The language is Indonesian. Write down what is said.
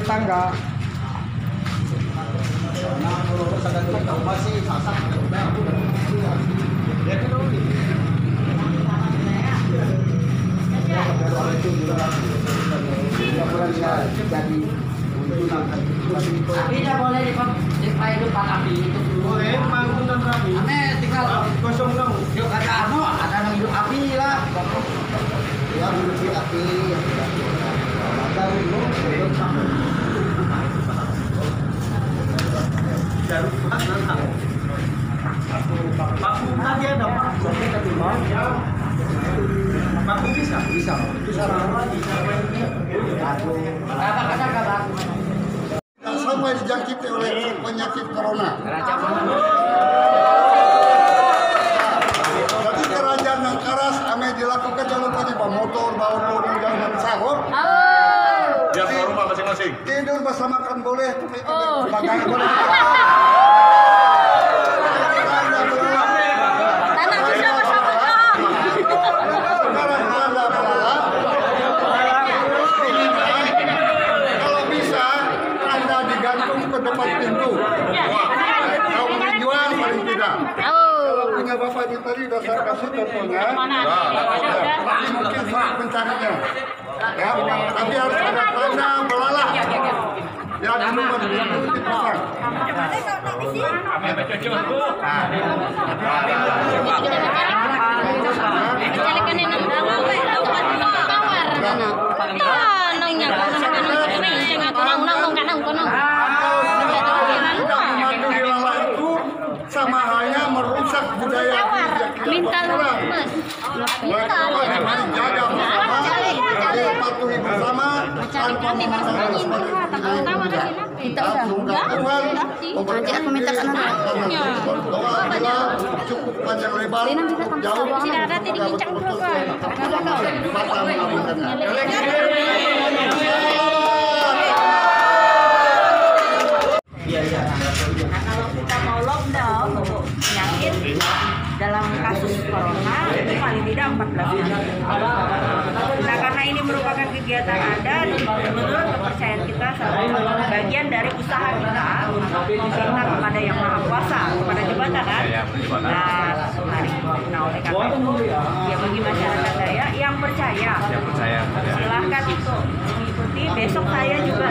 Tangga. Tidak boleh dihidupan api itu. Boleh, bangunan api. Aneh tinggal Kosong dong. yuk ada yang hidup api lah. Ya, hidup api. Paku tadi ada Pak. Paku bisa. Sampai dijangkiti oleh penyakit corona. Jadi kerajaan yang keras ame dilakukan jangan lupa di bawa motor, bawa turun jangan sahur. Biar ke rumah masing-masing. Tidur bersama kan boleh, tapi pegangan boleh. Kalau bisa, Anda digantung ke depan pintu. Kalau dijual paling tidak. Kalau punya bapak ini tadi sudah saya kasih contohnya. Tapi mungkin sulit mencarinya. Ya, tapi harus ada tanda belalak. Ya, di depan pintu dipasang. Sama halnya merusak budaya minta orang. Jaga bersama, patuhi bersama, tanpa memaksakan kita udah nanti aku minta ke cukup panjang lebar, jauh tidak ada tidak bincang Kalau kita mau lockdown untuk penyakit dalam kasus corona itu paling tidak 14 hari. Nah, karena ini merupakan kegiatan adat, menurut kepercayaan kita salah bagian dari usaha kita untuk meminta kepada Yang Maha Kuasa, kepada jembatan kan. Nah, hari nah oleh karena itu ya bagi masyarakat Dayak yang percaya, silahkan untuk mengikuti. Besok saya juga